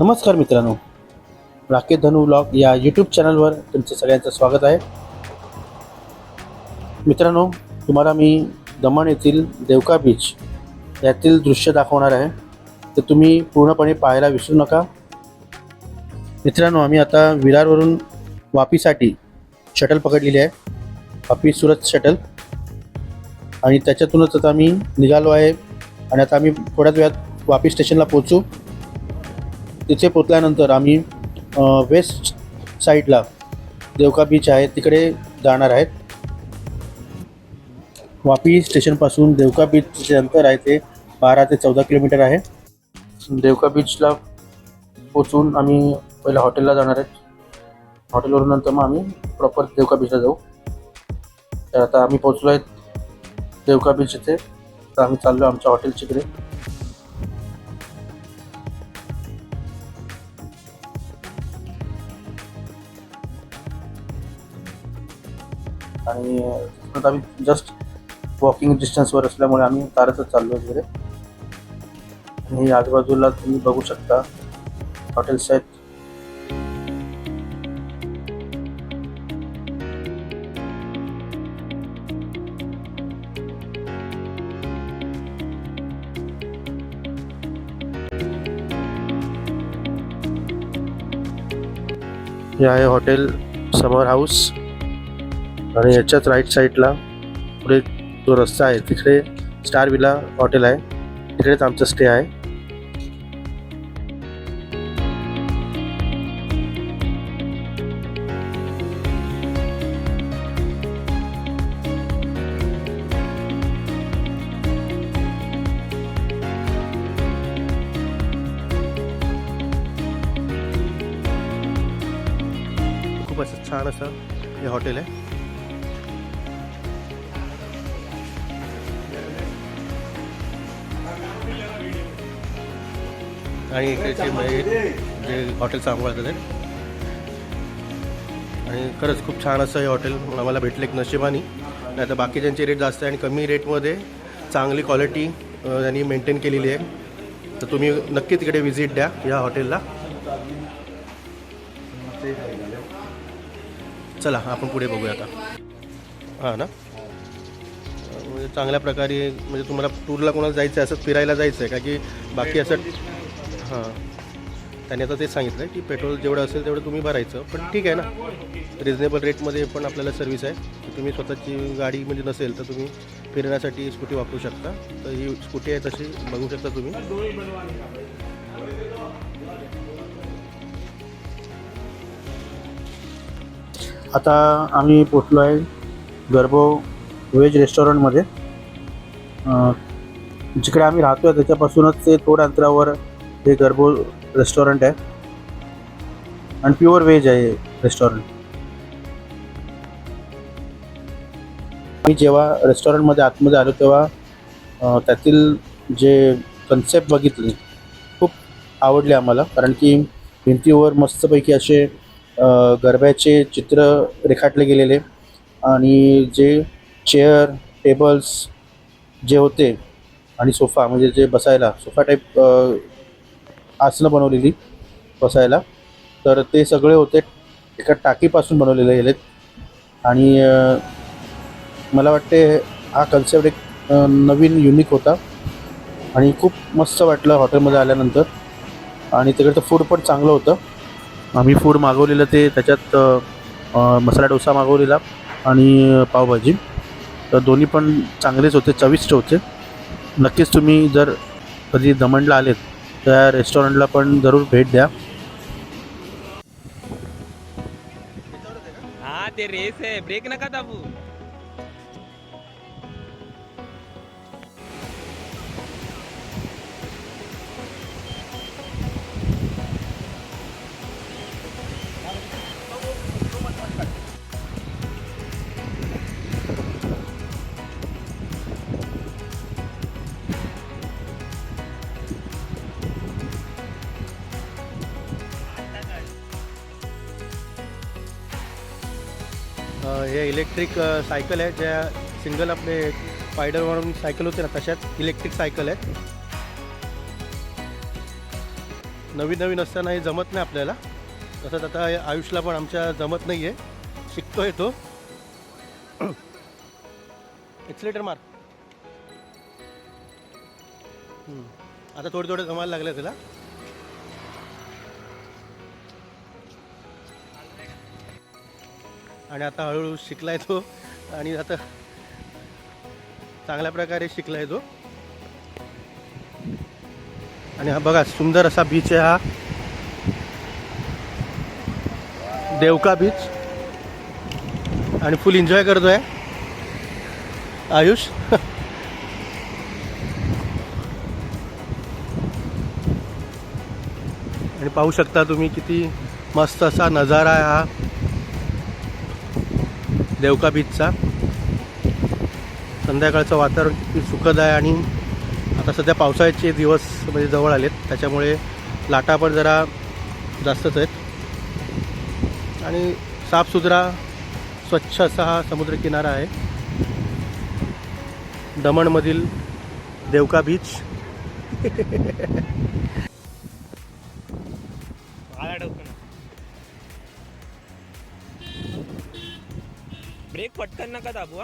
नमस्कार मित्रांनो, राकेश धनु व्लॉग या यूट्यूब चॅनलवर तुमचं सगळ्यांचं स्वागत आहे. मित्रांनो, तुम्हाला मी दमण येथील देवका बीच यातील दृश्य दाखवणार आहे, तर तुम्ही पूर्णपणे पाहायला विसरू नका. मित्रांनो, आम्ही आता विरारवरून वापीसाठी शटल पकडलेली आहे, वापी सुरत शटल, आणि त्याच्यातूनच आता आम्ही निघालो आहे. आणि आता आम्ही थोड्याच वेळात वापी स्टेशनला पोहोचू. तिथे पोचल्यानंतर आम्ही वेस्ट साईडला देवका बीच आहे तिकडे जाणार आहेत. वापी स्टेशनपासून देवका बीचचे अंतर आहे ते 12 ते 14 किलोमीटर आहे. देवका बीचला पोचून आम्ही पहिला हॉटेलला जाणार आहेत. हॉटेलवरून नंतर मग आम्ही प्रॉपर देवका बीचला जाऊ. तर आता आम्ही पोचलो आहेत देवका बीच इथे. तर आम्ही चाललो आमच्या हॉटेलच्याकडे. आणि आम्ही जस्ट वॉकिंग डिस्टन्सवर असल्यामुळे आम्ही चालतच चाललो वगैरे. आणि आजूबाजूला तुम्ही बघू शकता हॉटेल्स आहेत. हे आहे हॉटेल समर हाऊस. आणि याच्याच राईट साईडला पुढे जो रस्ता आहे तिकडे स्टार विला हॉटेल आहे, तिकडेच आमचा स्टे आहे. खूप असं छान असं हे हॉटेल आहे. आणि इकडचे जे हॉटेल सांभाळतात आहे. आणि खरंच खूप छान असं हे हॉटेल आम्हाला भेटलं एक नशिबानी. नाही तर बाकीच्यांचे रेट जास्त आहे आणि कमी रेटमध्ये चांगली क्वालिटी त्यांनी मेंटेन केलेली आहे. तर तुम्ही नक्की तिकडे व्हिजिट द्या या हॉटेलला. चला आपण पुढे बघूया आता. हां ना, म्हणजे चांगल्या प्रकारे म्हणजे तुम्हाला टूरला कोणाला जायचं आहे, असं फिरायला जायचं आहे का की बाकी असं. हां, त्याने आता तेच सांगितलं आहे की पेट्रोल जेवढं असेल तेवढं तुम्ही भरायचं. पण ठीक आहे ना, रिजनेबल रेटमध्ये पण आपल्याला सर्व्हिस आहे. तर तुम्ही स्वतःची गाडी म्हणजे नसेल तर तुम्ही फिरण्यासाठी स्कूटी वापरू शकता. तर ही स्कूटी आहे तशी बघू शकता तुम्ही. आता आम्ही पोचलो आहे गर्भो व्हेज रेस्टॉरंटमध्ये. जिकडे आम्ही राहतो आहे त्याच्यापासूनच ते थोड्या अंतरावर हे गर्भो रेस्टॉरंट आहे आणि प्युअर व्हेज आहे रेस्टॉरंट. मी जेव्हा रेस्टॉरंटमध्ये आतमध्ये आलो तेव्हा त्यातील जे कन्सेप्ट बघितली खूप आवडले आम्हाला. कारण की भिंतीवर मस्तपैकी असे गरब्याचे चित्र रेखाटले गेलेले आणि जे चेअर टेबल्स जे होते आणि सोफा म्हणजे जे बसायला सोफा टाईप आसनं बनवलेली बसायला, तर ते सगळे होते एका टाकीपासून बनवलेले गेलेत. आणि मला वाटते हा कन्सेप्ट एक नवीन युनिक होता आणि खूप मस्त वाटलं हॉटेलमध्ये आल्यानंतर. आणि तिकडचं फूड पण चांगलं होतं. आम्ही फूड मागवलेलं ते त्याच्यात मसाला डोसा मागवलेला आणि पावभाजी. तर दोन्ही पण चांगलेच होते, चविष्ट होते. नक्कीच तुम्ही जर कधी दमणला आलेत त्या रेस्टॉरंटला पण जरूर भेट द्या. हाँ ते रेस है, ब्रेक नका दाबू. हे इलेक्ट्रिक सायकल आहे, ज्या सिंगल आपले स्पायडर म्हणून सायकल होते ना तशाच इलेक्ट्रिक सायकल आहेत. नवीन नवीन असताना हे जमत नाही आपल्याला. तसंच आता आयुषला पण आमच्या जमत नाही आहे, शिकतोय तो. एक्सिलेटर मार. आता थोडं थोडं जमायला लागलं त्याला. आणि आता हळूहळू शिकलाय तो आणि आता चांगल्या प्रकारे शिकलाय तो. आणि हा बघा सुंदर असा बीच आहे हा, देवका बीच. आणि फुल एन्जॉय करतोय आयुष. आणि पाहू शकता तुम्ही किती मस्त असा नजारा आहे हा देवका बीचचा. संध्याकाळचं वातावरण किती सुखद आहे. आणि आता सध्या पावसाळ्याचे दिवस म्हणजे जवळ आलेत, त्याच्यामुळे लाटा पण जरा जास्तच आहेत. आणि साफसुथरा स्वच्छ असा हा समुद्रकिनारा आहे दमणमधील देवका बीच. ब्रेक पटकन नका दाबू.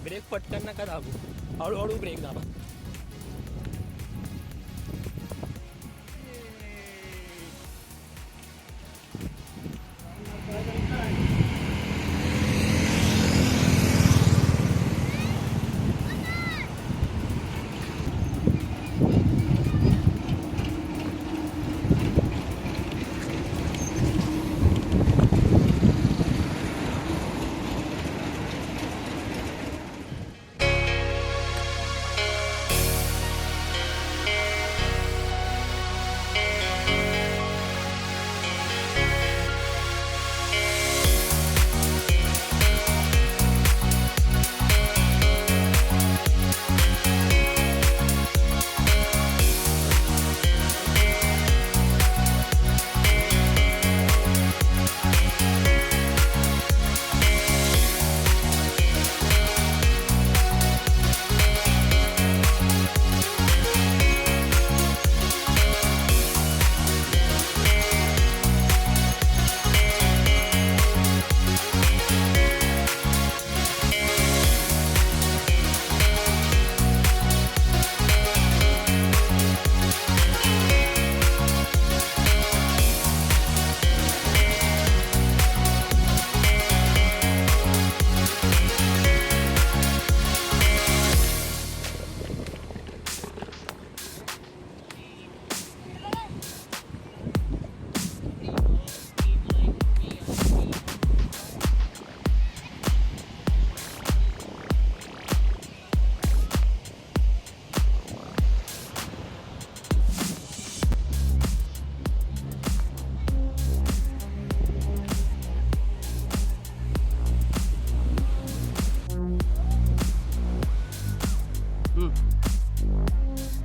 ब्रेक पटकन नका दाबू, हळूहळू ब्रेक दाबा.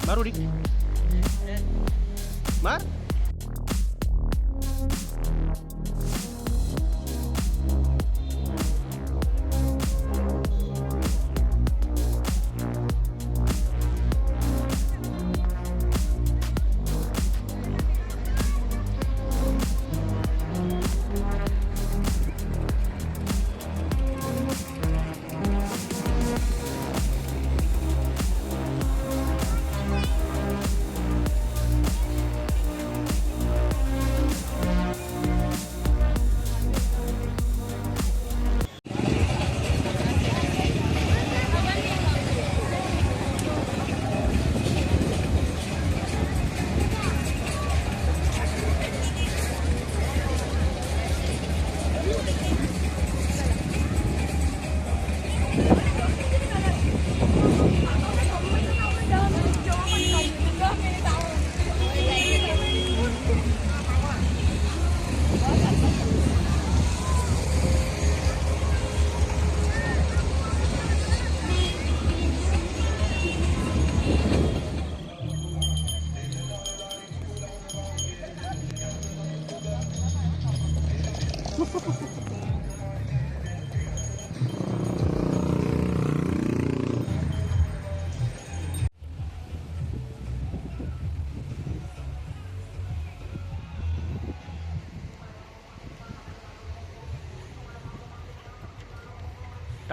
मार उडी मार.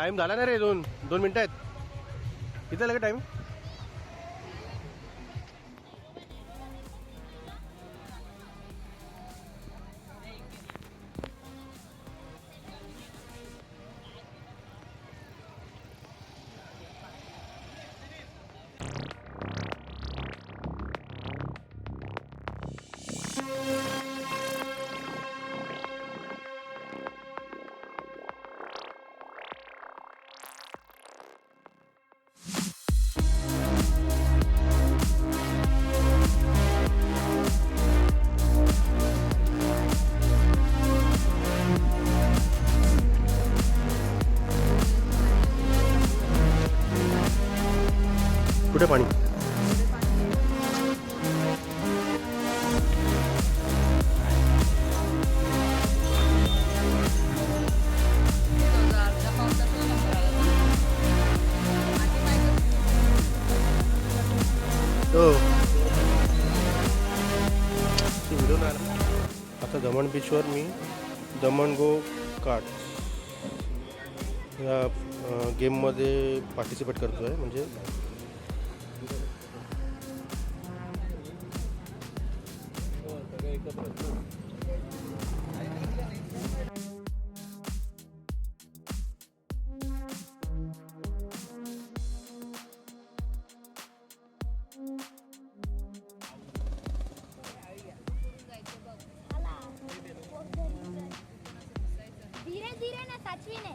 टाईम झाला ना रे, 2 मिनटं आहेत. किती झालं का टाईम? कुठे पाणी? हो, व्हिडिओ नाही आला. आता दमण बीचवर मी दमण गो कार्ट या गेममध्ये पार्टिसिपेट करतो आहे. म्हणजे धीरे धीरे ना साचवी ने